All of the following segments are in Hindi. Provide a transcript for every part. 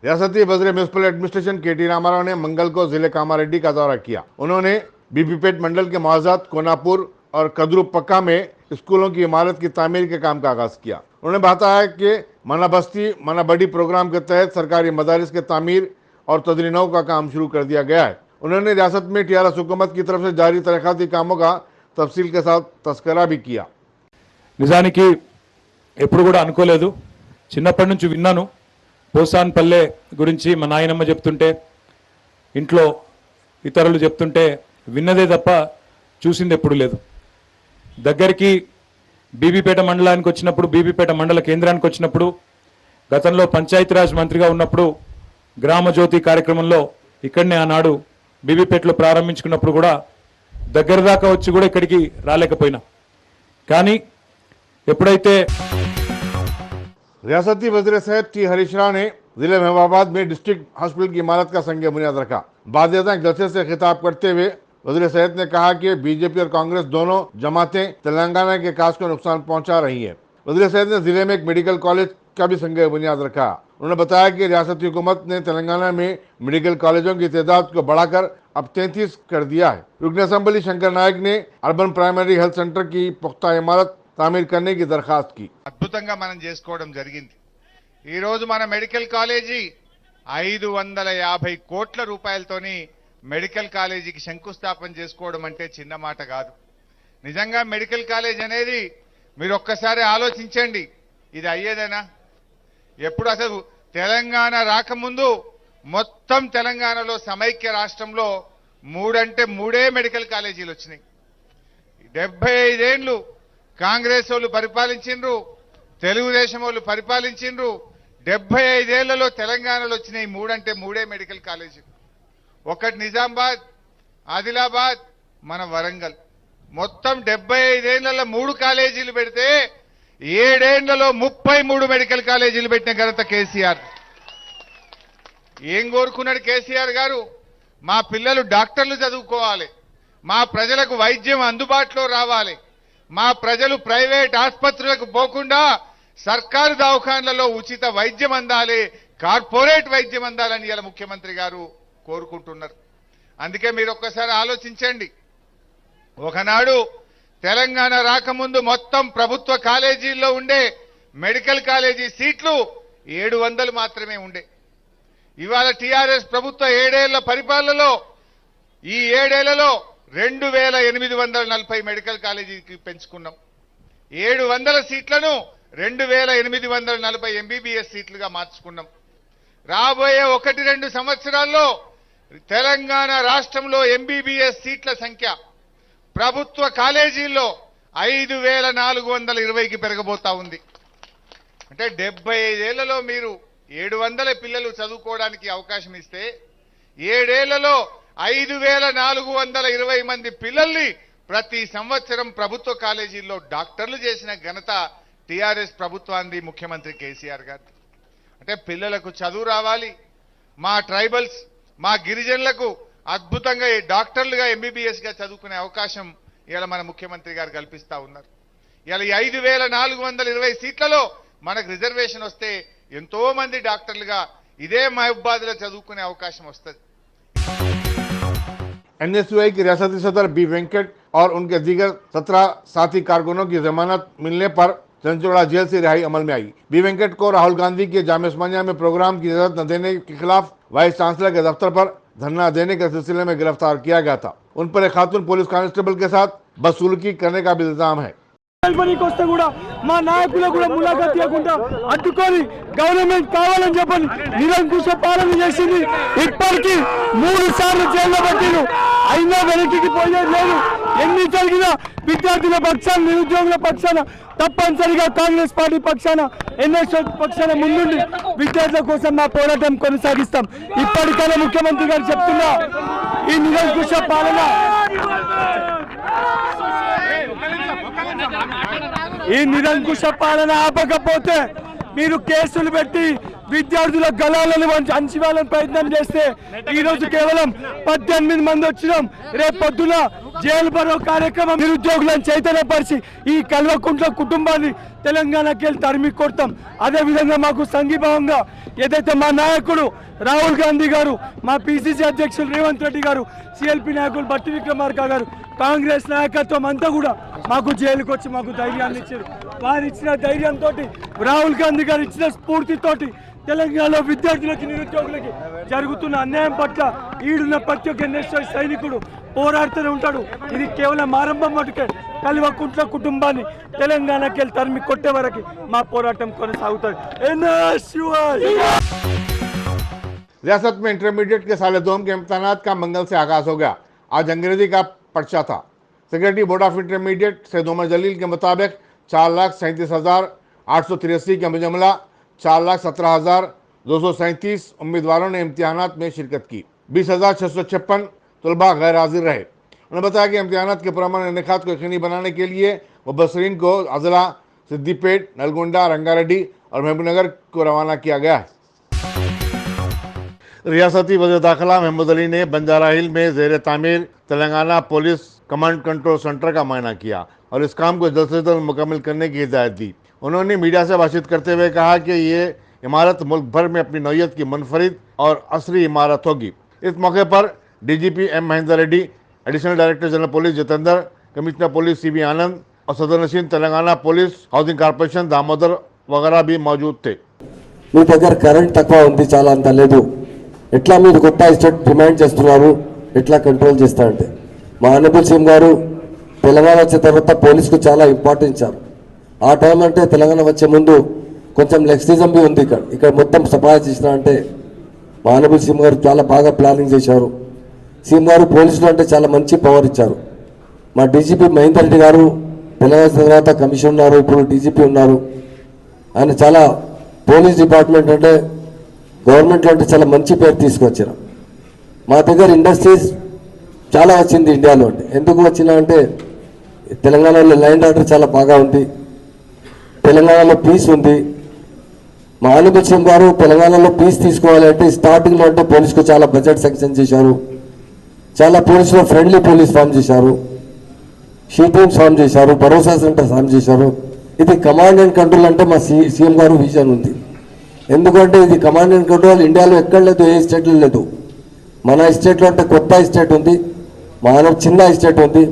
रियासती वज़ीर म्यूनिसिपल एडमिनिस्ट्रेशन के.टी. रामाराव ने मंगल को जिले कामारेड्डी का दौरा किया। उन्होंने बीबीपेट मंडल के मुआवजात कोनापुर और कदरूपक्का में स्कूलों की इमारत की तामीर के काम का आगाज किया। उन्होंने बताया कि मना बस्ती मना बड़ी प्रोग्राम के तहत सरकारी मदारिस के तामीर और तदरीनों का काम शुरू कर दिया गया है। उन्होंने रियासत में टीआरएस हुकूमत की तरफ से जारी तरक्याती कामों का तफसील के साथ तस्करा भी किया। నిజానికి ఎప్పుడు కూడా అనుకోలేదు, చిన్నప్పటి నుంచి విన్నాను పోసాన్ పల్లె గురించి మా నాయనమ్మ చెప్తుంటే, ఇంట్లో ఇతరులు చెప్తుంటే విన్నదే తప్ప చూసింది ఎప్పుడు లేదు. దగ్గరికి బీబీపేట మండలానికి వచ్చినప్పుడు, బీబీపేట మండల కేంద్రానికి వచ్చినప్పుడు, గతంలో పంచాయతీరాజ్ మంత్రిగా ఉన్నప్పుడు గ్రామ జ్యోతి కార్యక్రమంలో ఇక్కడనే ఆనాడు బీబీపేటలో ప్రారంభించుకున్నప్పుడు కూడా దగ్గర దాకా వచ్చి కూడా ఇక్కడికి రాలేకపోయినా, కానీ ఎప్పుడైతే रियासती वज़ीर सेहत टी हरीश राव ने जिले महबूबाबाद में डिस्ट्रिक्ट हॉस्पिटल की इमारत का संग बुनियाद रखा। बादशाह जलसे से खिताब करते हुए वज़ीर सेहत ने कहा कि बीजेपी और कांग्रेस दोनों जमातें तेलंगाना के विकास को नुकसान पहुंचा रही है। वज़ीर सेहत ने जिले में एक मेडिकल कॉलेज का भी संग बुनियाद रखा। उन्होंने बताया कि रियासती हुकूमत ने तेलंगाना में मेडिकल कॉलेजों की तादाद को बढ़ाकर अब 33 कर दिया है। रुकन असेंबली शंकर नायक ने अर्बन प्राइमरी हेल्थ सेंटर की पुख्ता इमारत तामीर करने की दरखास्त की। అద్భుతంగా మనం చేసుకోవడం జరిగింది। ఈ రోజు మన మెడికల్ కాలేజీ 550 కోట్ల రూపాయలతోని మెడికల్ కాలేజీకి శంకుస్థాపన చేసుకోవడం అంటే చిన్న మాట కాదు। నిజంగా మెడికల్ కాలేజ్ అనేది మీరు ఒక్కసారి ఆలోచించండి, ఇది అయ్యేదేనా? ఎప్పుడు అసలు తెలంగాణ రాకముందు మొత్తం తెలంగాణలో సమైక్య రాష్ట్రంలో 3 అంటే 3 మెడికల్ కాలేజీలు వచ్చినాయి। 75 ఏళ్లు కాంగ్రెస్ వాళ్ళు పరిపాలించిండ్రు, తెలుగుదేశం వాళ్ళు పరిపాలించిండ్రు। 75 ఏళ్లలో తెలంగాణలో వచ్చినాయి 3 అంటే 3 మెడికల్ కాలేజీలు। ఒకటి నిజామాబాద్, ఆదిలాబాద్, మన వరంగల్। మొత్తం 75 ఏళ్లలో 3 కాలేజీలు పెడితే 7 ఏళ్లలో 33 మెడికల్ కాలేజీలు పెట్టిన ఘనత కేసీఆర్। ఏం కోరుకున్నాడు కేసీఆర్ గారు? మా పిల్లలు డాక్టర్లు చదువుకోవాలి, మా ప్రజలకు వైద్యం అందుబాటులో రావాలి, మా ప్రజలు ప్రైవేట్ ఆసుపత్రులకు పోకుండా సర్కారు దవాఖానాలలో ఉచిత వైద్యం అందాలి, కార్పొరేట్ వైద్యం అందాలని ఇలా ముఖ్యమంత్రి గారు కోరుకుంటున్నారు। అందుకే మీరు ఒక్కసారి ఆలోచించండి, ఒకనాడు తెలంగాణ రాకముందు మొత్తం ప్రభుత్వ కాలేజీల్లో ఉండే మెడికల్ కాలేజీ సీట్లు 700 మాత్రమే ఉండే। ఇవాళ టీఆర్ఎస్ ప్రభుత్వ 7 ఏళ్ల పరిపాలనలో ఈ 7 ఏళ్లలో 2840 మెడికల్ కాలేజీకి పెంచుకున్నాం। 700 సీట్లను 2840 ఎంబీబీఎస్ సీట్లుగా మార్చుకున్నాం। రాబోయే 1-2 సంవత్సరాల్లో తెలంగాణ రాష్ట్రంలో ఎంబీబీఎస్ సీట్ల సంఖ్య ప్రభుత్వ కాలేజీల్లో 5420కి పెరగబోతా ఉంది। అంటే 75 ఏళ్లలో మీరు 700 పిల్లలు చదువుకోవడానికి అవకాశం ఇస్తే 7 ఏళ్లలో 5420 మంది పిల్లల్ని ప్రతి సంవత్సరం ప్రభుత్వ కాలేజీల్లో డాక్టర్లు చేసిన ఘనత టీఆర్ఎస్ ప్రభుత్వాన్ని, ముఖ్యమంత్రి కేసీఆర్ గారు। అంటే పిల్లలకు చదువు రావాలి, మా ట్రైబల్స్ మా గిరిజనులకు అద్భుతంగా డాక్టర్లుగా ఎంబీబీఎస్ గా చదువుకునే అవకాశం ఇలా మన ముఖ్యమంత్రి గారు కల్పిస్తా ఉన్నారు। ఇలా 5420 సీట్లలో మనకు రిజర్వేషన్ వస్తే ఎంతో మంది డాక్టర్లుగా ఇదే మహబూబాబాద్ లో చదువుకునే అవకాశం వస్తుంది। एनएसयूआई के रियासती सदर बी वेंकट और उनके दीगर 17 साथी कारकुनों की जमानत मिलने पर चंचोड़ा जेल से रिहाई अमल में आई। बी वेंकट को राहुल गांधी के जामिया उस्मानिया में प्रोग्राम की इजाजत न देने के खिलाफ वाइस चांसलर के दफ्तर पर धरना देने के सिलसिले में गिरफ्तार किया गया था। उन पर एक खातून पुलिस कांस्टेबल के साथ बदसलूकी करने का भी इल्जाम है। వస్తే కూడా మా నాయకులు కూడా ములాఖాత్ చేయకుండా అడ్డుకొని గవర్నమెంట్ కావాలని చెప్పని నిరంకుశ పాలన చేసింది। ఇప్పటికీ 3 సార్లు జైల్లో పెట్టిరు, అయినా వెనక్కి పోయేది లేదు। ఎన్ని జరిగినా విద్యార్థుల పక్షాన, నిరుద్యోగుల పక్షాన, తప్పనిసరిగా కాంగ్రెస్ పార్టీ పక్షాన, ఎన్ఎస్ఓ పక్షాన ముందుండి విద్యార్థుల కోసం మా పోరాటం కొనసాగిస్తాం। ఇప్పటికైనా ముఖ్యమంత్రి గారు చెప్తున్నా, ఈ నిరంకుశ పాలన ఆపకపోతే మీరు కేసులు పెట్టి విద్యార్థుల గలాలను అంచివేయాలని ప్రయత్నం చేస్తే ఈ రోజు కేవలం 18 మంది వచ్చినాం, రేపు పొద్దున జైలు బరో కార్యక్రమం నిరుద్యోగులను చైతన్యపరిచి ఈ కల్వకుంట్ల కుటుంబాన్ని తెలంగాణకి వెళ్ళి తరిమి కొడతాం. అదేవిధంగా మాకు సంఘీభావంగా ఏదైతే మా నాయకుడు రాహుల్ గాంధీ గారు, మా పిసిసి అధ్యక్షులు రేవంత్ రెడ్డి గారు, సిఎల్పి నాయకులు బట్టి విక్రమార్క గారు, కాంగ్రెస్ నాయకత్వం అంతా కూడా మాకు జైలుకి వచ్చి మాకు ధైర్యాన్ని ఇచ్చారు. వారు ఇచ్చిన ధైర్యంతో, రాహుల్ గాంధీ గారు ఇచ్చిన స్ఫూర్తితోటి తెలంగాణలో విద్యార్థులకి నిరుద్యోగులకి జరుగుతున్న అన్యాయం పట్ల ఈడున్న ప్రతి ఒక్క నేషనల్ సైనికుడు పోరాడుతూనే ఉంటాడు. ఇది కేవలం ఆరంభం మటుకే. కల్వకుంట్ల కుటుంబాన్ని తెలంగాణకి వెళ్ళి తరిమి కొట్టే వరకు మా పోరాటం కొనసాగుతుంది. रियासत में इंटरमीडिएट के साल 2 के इम्तहानात का मंगल से आगाज हो गया। आज अंग्रेजी का पर्चा था। Secretary board of intermediate Syed Umar Jalil के मुताबिक 4,37,883 के मुजमला 4,17,237 उम्मीदवारों ने इम्तिहानात में शिरकत की। 20,656 तलबा गैर हाजिर रहे। उन्होंने बताया कि इम्तिहानात के पुरअमन इनेकात को यकीनी बनाने के लिए मुबसरीन को अजला, सिद्दीपेट, नलगोंडा, रंगारेड्डी और महबूबनगर को रवाना किया गया है। रियासती वज़ीर दाखिला महमूद अली ने बंजारा हिल में ज़ेर तामीर Telangana police command control centre का मुआयना किया और इस काम को जल्द से जल्द मुकम्मल करने की हिदायत दी। उन्होंने मीडिया से बातचीत करते हुए कहा कि ये इमारत मुल्क भर में अपनी नौयत की मुनफरिद और असरी इमारत होगी। इस मौके पर DGP M Mahendra Reddy, additional director general police Jitender, commissioner police CB Anand और सदर नशीन Telangana police housing corporation Damodar वगैरह भी मौजूद थे। మీ దగ్గర కరెంట్ తక్కువ ఉంది, చాలా అంత లేదు, ఎట్లా మీరు కొత్త ఎస్టేట్ డిమాండ్ చేస్తున్నారు, ఎట్లా కంట్రోల్ చేస్తా అంటే మా ఆనరబుల్ సీఎం గారు తెలంగాణ వచ్చిన తర్వాత పోలీస్కు చాలా ఇంపార్టెన్స్ ఇచ్చారు. ఆ టైం అంటే తెలంగాణ వచ్చే ముందు కొంచెం లెక్సిజం బి ఉంది. ఇక్కడ మొత్తం సఫాయి చేసిన అంటే మా ఆనరబుల్ సీఎం గారు చాలా బాగా ప్లానింగ్ చేశారు. సీఎం గారు పోలీసులు అంటే చాలా మంచి పవర్ ఇచ్చారు. మా డీజీపీ మహేందర్ రెడ్డి గారు తెలంగాణ తర్వాత కమిషన్ ఉన్నారు, ఇప్పుడు డీజీపీ ఉన్నారు. ఆయన చాలా పోలీస్ డిపార్ట్మెంట్ అంటే గవర్నమెంట్లో అంటే చాలా మంచి పేరు తీసుకొచ్చారు. మా దగ్గర ఇండస్ట్రీస్ చాలా వచ్చింది ఇండియాలో. అంటే ఎందుకు వచ్చినా అంటే తెలంగాణలో ల్యాండ్ ఆర్డర్ చాలా బాగా ఉంది, తెలంగాణలో పీస్ ఉంది. మా ఆనరబుల్ సీఎం గారు తెలంగాణలో పీస్ తీసుకోవాలంటే స్టార్టింగ్లో అంటే పోలీసుకు చాలా బడ్జెట్ శాంక్షన్ చేశారు, చాలా పోలీసులో ఫ్రెండ్లీ పోలీస్ ఫామ్ చేశారు, షీ టీమ్స్ ఫామ్ చేశారు, భరోసా సెంటర్ ఫామ్ చేశారు. ఇది కమాండ్ అండ్ కంట్రోల్ అంటే మా సీఎం గారు విజన్ ఉంది. ఎందుకంటే ఇది కమాండ్ అండ్ కంట్రోల్ ఇండియాలో ఎక్కడ లేదు, ఏ స్టేట్లో లేదు. మన స్టేట్లో అంటే కొత్త స్టేట్ ఉంది, చిన్న స్టేట్ ఉంది.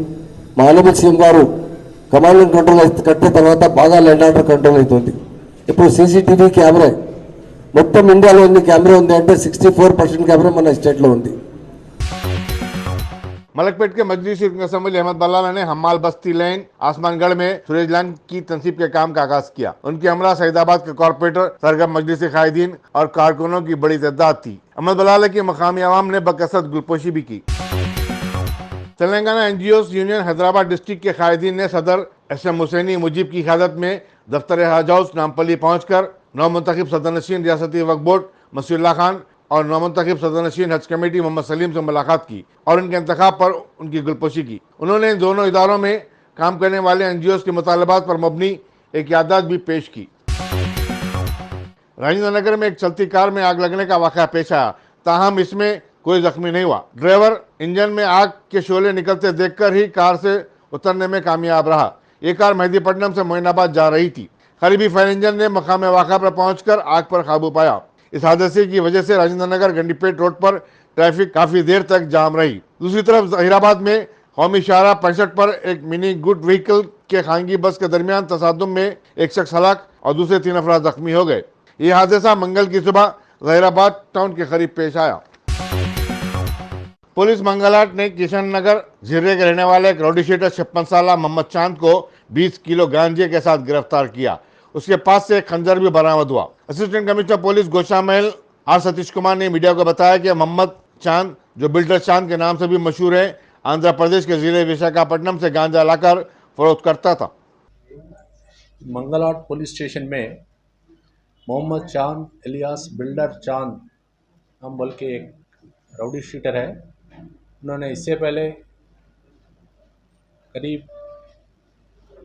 మా ఆనరబుల్ సీఎం గారు కమాండ్ అండ్ కంట్రోల్ కట్టిన తర్వాత బాగా ల్యాండ్ ఆర్డర్ కంట్రోల్ అవుతుంది. ఇప్పుడు సీసీటీవీ కెమెరా మొత్తం ఇండియాలో ఎన్ని కెమెరా ఉంది అంటే 64% కెమెరా మన స్టేట్లో ఉంది. मलकपेट के मजलिसी रुकन असम्बली अहमद बल्लाला ने हम्माल बस्ती लैन आसमानगढ़ में सूरज लाइन की तनसीब के काम का आगाज किया। उनकी हमरा सईदाबाद के कॉर्पोरेटर सरगम मजलिसी कायदीन और कारकुनों की बड़ी तादाद थी। अहमद बल्लाला की मकामी आवाम ने बकसरत गुलपोशी भी की। Telangana NGOs union Hyderabad district के कायदीन ने सदर एसएम हुसैनी मुजीब की क़यादत में दफ्तर हज हाउस नामपल्ली पहुंचकर नौमुंतखब सदरनशीन रियासती वक्फ बोर्ड मसीउल्लाह खान और नौमुंतखब सदरनशीन हज कमेटी मोहम्मद सलीम से मुलाकात की और उनके इंतखाब पर उनकी गुलपोशी की। उन्होंने इन दोनों इदारों में काम करने वाले एनजीओस के मुतालबात पर मबनी एक यादाद भी पेश की। राजेंद्र नगर में एक चलती कार में आग लगने का वाक़या पेश आया, ताहम इसमें कोई जख्मी नहीं हुआ। ड्राइवर इंजन में आग के शोले निकलते देखकर ही कार से उतरने में कामयाब रहा। ये कार मेहदीपट्टनम से मोइनाबाद जा रही थी। करीबी फायर इंजन ने मकाम वाक़ा पर पहुंचकर आग पर काबू पाया। इस हादसे की वजह से राजेंद्र नगर गंडीपेट रोड पर ट्रैफिक काफी देर तक जाम रही। दूसरी तरफ जहीराबाद में कौमी शाहरा 65 पर एक मिनी गुड व्हीकल के खानगी बस के दरमियान तसादुम में एक शख्स हलाक और दूसरे 3 अफराद जख्मी हो गए। ये हादसा मंगल की सुबह जहीराबाद टाउन के करीब पेश आया। पुलिस मंगलहाट ने किशन नगर झिर्रे के रहने वाले एक राउडी शीटर 56 साल मोहम्मद चांद को 20 किलो गांजे के साथ गिरफ्तार किया। उसके पास से एक खंजर भी बरामद हुआ। Assistant commissioner police Goshamahal R Satish Kumar ने मीडिया को बताया कि मोहम्मद चांद, जो बिल्डर चांद के नाम से भी मशहूर है, आंध्र प्रदेश के जिले विशाखापट्टनम से गांजा लाकर फरोख्त करता था। मंगलहाट पुलिस स्टेशन में मोहम्मद चांद इलियास बिल्डर चांद हम बोल के एक राउडी शीटर है। उन्होंने इससे पहले करीब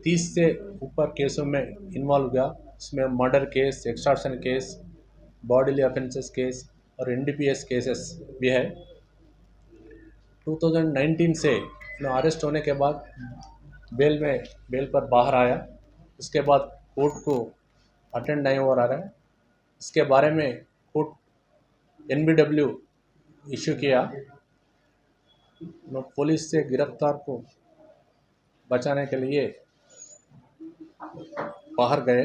30 से ऊपर केसों में इन्वॉल्व गया। इसमें murder case, extortion case, bodily offences case और एनडीपीएस केसेस भी है। 2019 से अरेस्ट होने के बाद बेल पर बाहर आया। इसके बाद कोर्ट को अटेंड नहीं हो रहा है। इसके बारे में कोर्ट NBW इशू किया। पुलिस से गिरफ्तार को बचाने के लिए बाहर गए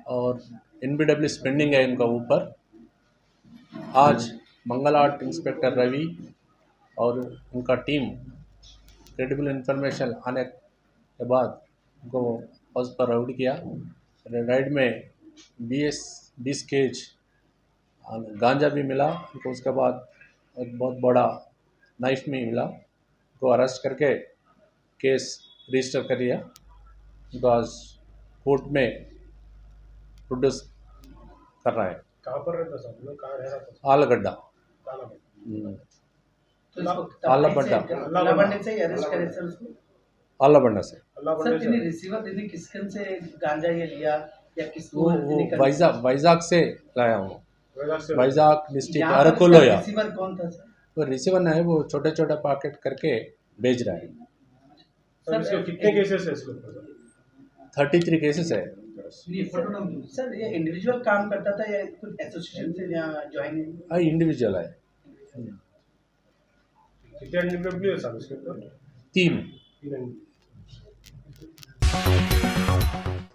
और NBW स्पेंडिंग है इनका ऊपर। आज मंगल आर्ट इंस्पेक्टर रवि और उनका टीम क्रेडिबल इंफॉर्मेशन आने के बाद उनको हाउस पर राउंड किया। राइड में 20 केज गांजा भी मिला उनको। उसके बाद एक बहुत बड़ा नाइफ भी मिला। उनको अरेस्ट करके केस रजिस्टर कर दिया। उनको आज कोर्ट में प्रोड्यूस कर रहा है। कहाँ पर रहता साहब लोग, कहाँ रह रहा था? आलगड्डा। तो इसको आलाबंडा आलाबंडे से अरेस्ट करे सर उसको। आलाबंडा से अल्लाह सर बंदे तिने से रिसीवर तिने किसकन से गांजा ये लिया या किसको वो वाइजाग से लाया हूँ। वजह से वाइजाग डिस्ट्रिक्ट अरकुलोया। रिसीवर कौन था सर? वो रिसीवर नहीं है, वो छोटे छोटे पैकेट करके बेच रहा है। सर इसके कितने केसेस है इसके ऊपर? 33 केसेस है। सर ये इंडिविजुअल काम करता था या कुछ एसोसिएशन से यहाँ ज्वाइन? इंडिविजुअल है। कितने NBW है साहब इसके ऊपर? 3।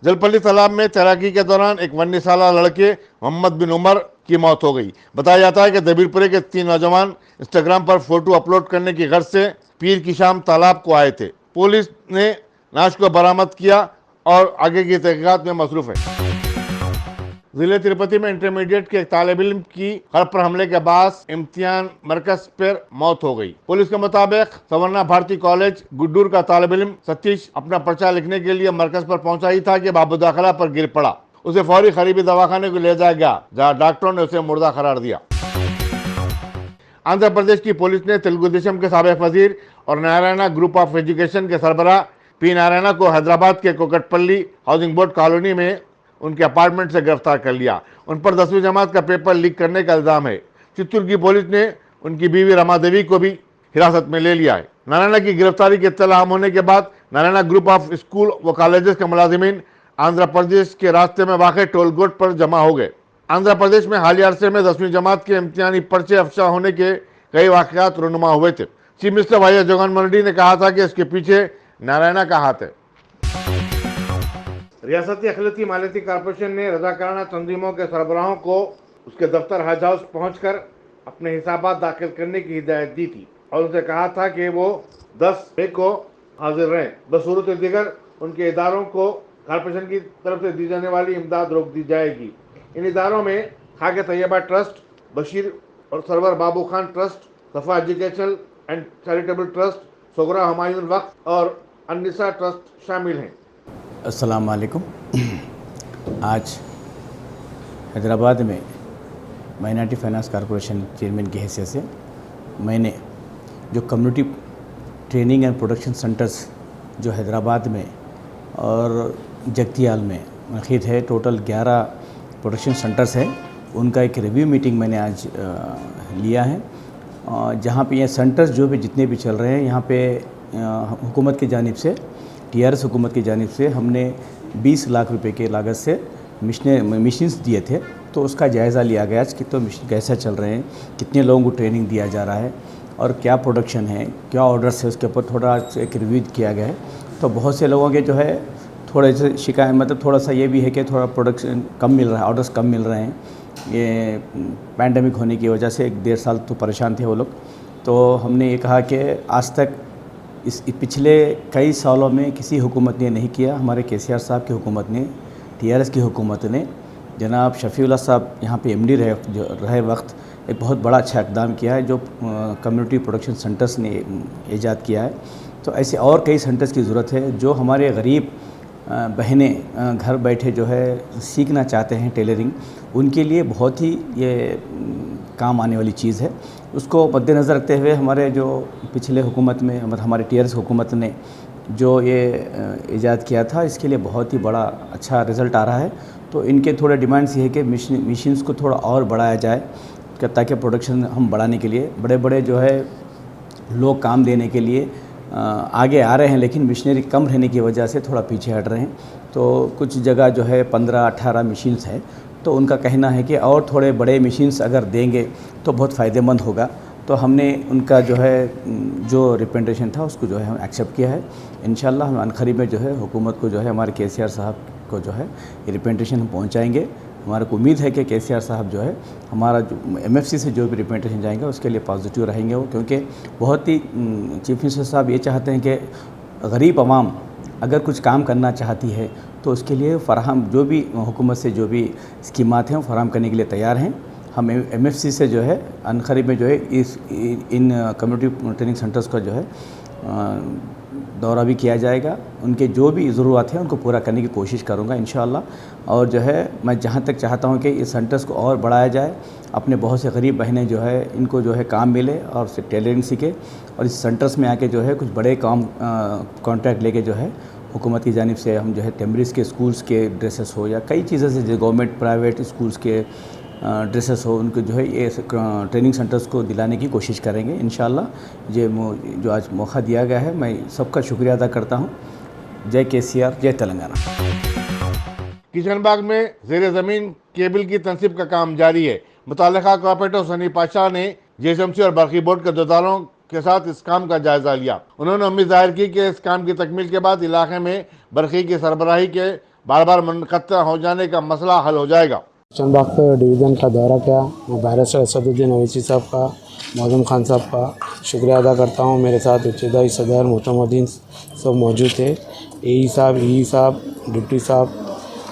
जलपल्ली तालाब में तैराकी के दौरान एक 19 साल लड़के मोहम्मद बिन उमर की मौत हो गई। बताया जाता है कि दबीरपुरे के 3 नौजवान इंस्टाग्राम पर फोटो अपलोड करने की गर्ज से पीर की शाम तालाब को आए थे। पुलिस ने लाश को बरामद किया और आगे की तहकीकात में मसरूफ है। जिले तिरुपति में इंटरमीडिएट के एक तालिब इल्म की घर पर हमले के बाद इम्तिहान मरकज पर मौत हो गई। पुलिस के मुताबिक सवर्णा भारती कॉलेज गुड्डूर का तालिब इल्म सतीश अपना पर्चा लिखने के लिए मरकज पर पहुंचा ही था कि बाबू दाखिला पर गिर पड़ा। उसे फौरी करीबी दवाखाने को ले जाया गया, जहां डॉक्टरों ने उसे मुर्दा करार दिया। आंध्र प्रदेश की पुलिस ने तेलुगु देशम के साबिक वजीर और नारायणा ग्रुप ऑफ एजुकेशन के सरबराह पी नारायणा को हैदराबाद के कोकटपल्ली हाउसिंग बोर्ड कॉलोनी में उनके अपार्टमेंट से गिरफ्तार कर लिया। उन पर 10वीं जमात का पेपर लीक करने का इल्जाम है। चित्तूर की पुलिस ने उनकी बीवी रमा देवी को भी हिरासत में ले लिया है। नारायणा की गिरफ्तारी की इत्तला आम होने के बाद नारायणा ग्रुप ऑफ स्कूल व कॉलेजेस के मुलाजिमीन आंध्र प्रदेश के रास्ते में वाक़ टोल गेट पर जमा हो गए। आंध्र प्रदेश में हालिया अरसे में 10वीं जमात के इम्तिहानी पर्चे अफशा होने के कई वाक़यात रूनुमा हुए थे। Chief minister Y Jagan Reddy ने कहा था कि इसके पीछे नारायणा का हाथ है। रियासती अखिलती मालियती कॉरपोरेशन ने रजाकाराना तंजीमों के सरबराहों को उसके दफ्तर हज हाउस पहुंचकर अपने हिसाबात दाखिल करने की हिदायत दी थी और उनसे कहा था कि वो 10 मई को हाजिर रहें। बसूरत दीगर उनके इदारों को कॉरपोरेशन की तरफ से दी जाने वाली इमदाद रोक दी जाएगी। इन इदारों में खाके तैयबा ट्रस्ट, बशीर और सरवर बाबू खान ट्रस्ट, सफ़ा एजुकेशनल एंड चैरिटेबल ट्रस्ट, सोगरा हुमायूं वक्फ और अन्निसा ट्रस्ट शामिल हैं। अस्सलाम वालेकुम। आज हैदराबाद में माइनॉरिटी फाइनेंस कॉरपोरेशन चेयरमैन की हैसियत से मैंने जो community training and production centres जो हैदराबाद में और जगतियाल में मुनक़िद है, टोटल 11 प्रोडक्शन सेंटर्स है, उनका एक रिव्यू मीटिंग मैंने आज लिया है। जहाँ पे ये सेंटर्स जो भी जितने भी चल रहे हैं, यहाँ पे हुकूमत की जानिब से, TRS हुकूमत की जानिब से हमने 20 लाख रुपए के लागत से मशीन्स दिए थे। तो उसका जायज़ा लिया गया कि तो मशीन कैसे चल रहे हैं, कितने लोगों को ट्रेनिंग दिया जा रहा है और क्या प्रोडक्शन है, क्या ऑर्डर्स है, उसके ऊपर थोड़ा एक रिव्यू किया गया है। तो बहुत से लोगों के जो है थोड़े से शिकायत, मतलब थोड़ा सा ये भी है कि थोड़ा प्रोडक्शन कम मिल रहा है, ऑर्डर्स कम मिल रहे हैं। ये पैंडमिक होने की वजह से 1.5 साल तो परेशान थे वो लोग। तो हमने ये कहा कि आज तक इस पिछले कई सालों में किसी हुकूमत ने नहीं किया। हमारे KCR साहब की हुकूमत ने, TRS की हुकूमत ने, जनाब शफीउल्लाह साहब यहाँ पे MD रहे वक्त एक बहुत बड़ा अच्छा इक़दाम किया है, जो कम्युनिटी प्रोडक्शन सेंटर्स ने ईजाद किया है। तो ऐसे और कई सेंटर्स की ज़रूरत है जो हमारे गरीब बहनें घर बैठे जो है सीखना चाहते हैं टेलरिंग, उनके लिए बहुत ही ये काम आने वाली चीज़ है। उसको मद्देनज़र रखते हुए हमारे जो पिछले हुकूमत में, मतलब हमारे TRS हुकूमत ने जो ये ईजाद किया था, इसके लिए बहुत ही बड़ा अच्छा रिज़ल्ट आ रहा है। तो इनके थोड़े डिमांड्स ये है कि मशीन्स को थोड़ा और बढ़ाया जाए ताकि प्रोडक्शन हम बढ़ाने के लिए बड़े बड़े जो है लोग काम देने के लिए आगे आ रहे हैं, लेकिन मिशनरी कम रहने की वजह से थोड़ा पीछे हट रहे हैं। तो कुछ जगह जो है 15-18 मशीन्स हैं, तो उनका कहना है कि और थोड़े बड़े मशीन्स अगर देंगे तो बहुत फ़ायदेमंद होगा। तो हमने उनका जो है जो रिप्रेजेंटेशन था उसको जो है हम एक्सेप्ट किया है। इंशाल्लाह हम अनखरी में जो है हुकूमत को जो है हमारे KCR साहब को जो है ये रिप्रेजेंटेशन हम पहुँचाएँगे। हमारे को उम्मीद है कि KCR साहब जो है हमारा जो MFC से जो भी रिप्रेजेंटेशन जाएंगे उसके लिए पॉजिटिव रहेंगे वो, क्योंकि बहुत ही चीफ मिनिस्टर साहब ये चाहते हैं कि गरीब आवाम अगर कुछ काम करना चाहती है तो उसके लिए फराहम जो भी हुकूमत से जो भी स्कीमात हैं वो फराहम करने के लिए तैयार हैं। हम MFC से जो है अनखरी में जो है इन कम्युनिटी ट्रेनिंग सेंटर्स का जो है दौरा भी किया जाएगा। उनके जो भी ज़रूरत है उनको पूरा करने की कोशिश करूँगा इंशाअल्लाह। और जो है मैं जहाँ तक चाहता हूँ कि इस सेंटर्स को और बढ़ाया जाए, अपने बहुत से गरीब बहनें जो है इनको जो है काम मिले और उससे टेलरिंग सीखे, और इस सेंटर्स में आके जो है कुछ बड़े काम कॉन्ट्रैक्ट लेके जो है हुकूमत की जानिब से हम जो है टेम्बरिस के स्कूल्स के ड्रेसेस हो या कई चीज़ें से जो गवर्नमेंट प्राइवेट स्कूल्स के ड्रेसेस हो उनको जो है ये ट्रेनिंग सेंटर्स को दिलाने की कोशिश करेंगे इंशाअल्लाह। ये जो आज मौका दिया गया है मैं सबका शुक्रिया अदा करता हूँ। जय KCR, जय तेलंगाना। किशनबाग में ज़ेरे ज़मीन केबल की तनसीब का काम जारी है। मुताल्लिका कॉर्पोरेटर सनी पाशा ने JSMC और बरकी बोर्ड के अहदेदारों के साथ इस काम का जायजा लिया। उन्होंने उम्मीद जाहिर की कि इस काम की तकमील के बाद इलाके में बरकी की सरबराही के बार बार मुनक़ता हो जाने का मसला हल हो जाएगा। किशनबाग डिवीज़न का दौरा किया। मैं बैरिस्टर असदुद्दीन अवैसी साहब का, मौजूम खान साहब का शुक्रिया अदा करता हूँ। मेरे साथ इब्तदाई सदर मोहतमुद्दीन सब मौजूद थे, AE साहब, डिप्टी साहब,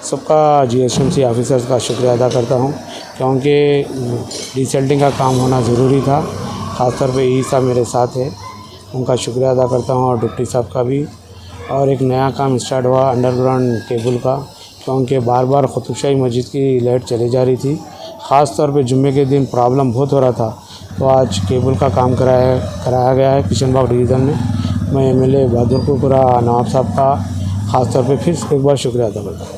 सबका GSMC ऑफिसर्स का शुक्रिया अदा करता हूँ, क्योंकि डिसल्टिंग का काम होना ज़रूरी था। ख़ासतौर पे AE साहब मेरे साथ है, उनका शुक्रिया अदा करता हूँ, और डिप्टी साहब का भी। और एक नया काम स्टार्ट हुआ अंडरग्राउंड केबल का, क्योंकि बार बार कुतुब शाही मस्जिद की लाइट चली जा रही थी। ख़ास तौर पे जुम्मे के दिन प्रॉब्लम बहुत हो रहा था, तो आज केबल का काम कराया गया है किशनबाग डिवीज़न में। मैं MLA बहादुरपुरा नवाब साहब का ख़ास तौर पे फिर एक बार शुक्रिया अदा करता हूँ।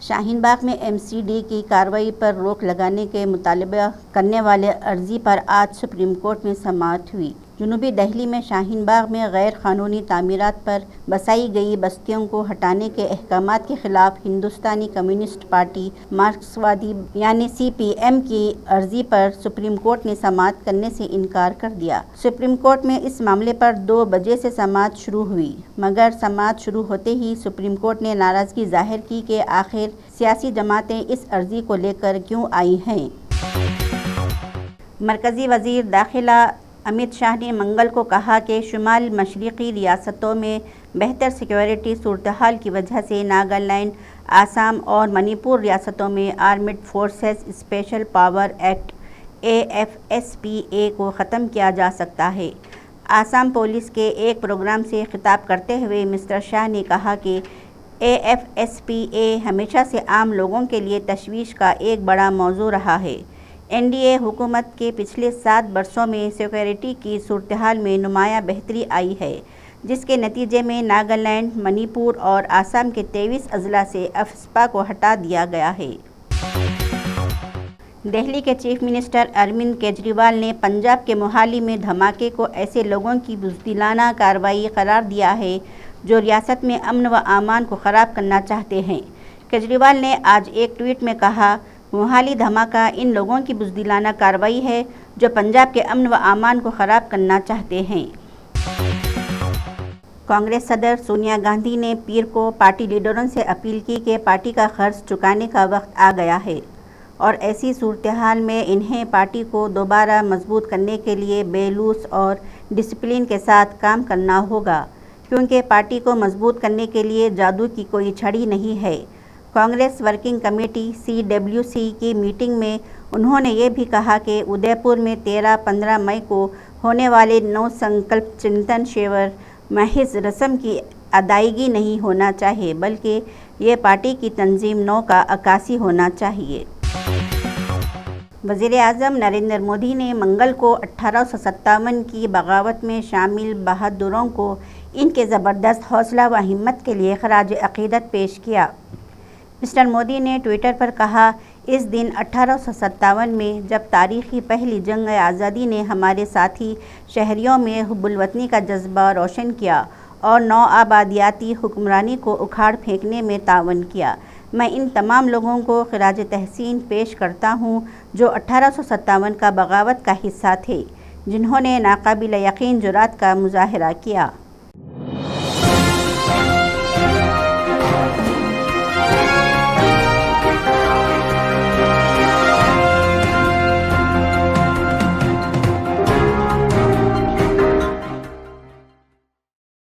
शाहीन बाग में MCD की कार्रवाई पर रोक लगाने के मुतालबा करने वाले अर्जी पर आज सुप्रीम कोर्ट में समाअत हुई। जनूबी दिल्ली में शाहीन बाग में गैर कानूनी तामीरात पर बसाई गई बस्तियों को हटाने के अहकामात के खिलाफ हिंदुस्तानी कम्युनिस्ट पार्टी मार्क्सवादी यानी CPM की अर्जी पर सुप्रीम कोर्ट ने समाअत करने से इनकार कर दिया। सुप्रीम कोर्ट में इस मामले पर 2 बजे से समाअत शुरू हुई, मगर समाअत शुरू होते ही सुप्रीम कोर्ट ने नाराज़गी जाहिर की कि आखिर सियासी जमातें इस अर्जी को लेकर क्यों आई हैं। मरकज़ी वज़ीर दाखिला अमित शाह ने मंगल को कहा कि शुमाल मशरिकी रियासतों में बेहतर सिक्योरिटी सूरत हाल की वजह से नागालैंड, आसाम और मणिपुर रियासतों में armed forces special power act AFSPA को ख़त्म किया जा सकता है। आसाम पुलिस के एक प्रोग्राम से खिताब करते हुए मिस्टर शाह ने कहा कि AFSPA हमेशा से आम लोगों के लिए तशवीश का एक बड़ा मौजू रहा है। NDA हुकूमत के पिछले 7 बरसों में सिक्योरिटी की सूरत हाल में नुमाया बेहतरी आई है, जिसके नतीजे में नागालैंड, मणिपुर और आसाम के 23 अजला से AFSPA को हटा दिया गया है। दिल्ली के चीफ मिनिस्टर अरविंद केजरीवाल ने पंजाब के मोहाली में धमाके को ऐसे लोगों की बुज़दिलाना कार्रवाई करार दिया है जो रियासत में अमन व अमान को ख़राब करना चाहते हैं। केजरीवाल ने आज एक ट्वीट में कहा, मोहाली धमाका इन लोगों की बुज़दिलाना कार्रवाई है जो पंजाब के अमन व अमान को ख़राब करना चाहते हैं। कांग्रेस सदर सोनिया गांधी ने पीर को पार्टी लीडरों से अपील की कि पार्टी का खर्च चुकाने का वक्त आ गया है और ऐसी सूरत हाल में इन्हें पार्टी को दोबारा मजबूत करने के लिए बेलूस और डिसिप्लिन के साथ काम करना होगा, क्योंकि पार्टी को मजबूत करने के लिए जादू की कोई छड़ी नहीं है। कांग्रेस वर्किंग कमेटी CWC की मीटिंग में उन्होंने ये भी कहा कि उदयपुर में 13-15 मई को होने वाले 9 संकल्प चिंतन शिविर महज रस्म की अदायगी नहीं होना चाहिए, बल्कि ये पार्टी की तंजीम 9 का अक्कासी होना चाहिए। वज़ीर आज़म नरेंद्र मोदी ने मंगल को 1857 की बगावत में शामिल बहादुरों को इनके ज़बरदस्त हौसला व हिम्मत के लिए खराज अक़ीदत पेश किया। मिस्टर मोदी ने ट्विटर पर कहा, इस दिन 1857 में जब तारीखी पहली जंग आज़ादी ने हमारे साथी शहरियों में हुब्बुल वतनी का जज्बा रोशन किया और नौ आबादियाती हुक्मरानी को उखाड़ फेंकने में तावन किया। मैं इन तमाम लोगों को खिराज तहसीन पेश करता हूँ जो 1857 का बगावत का हिस्सा थे, जिन्होंने नाकाबिल यकीन जुरात का मुजाहरा किया।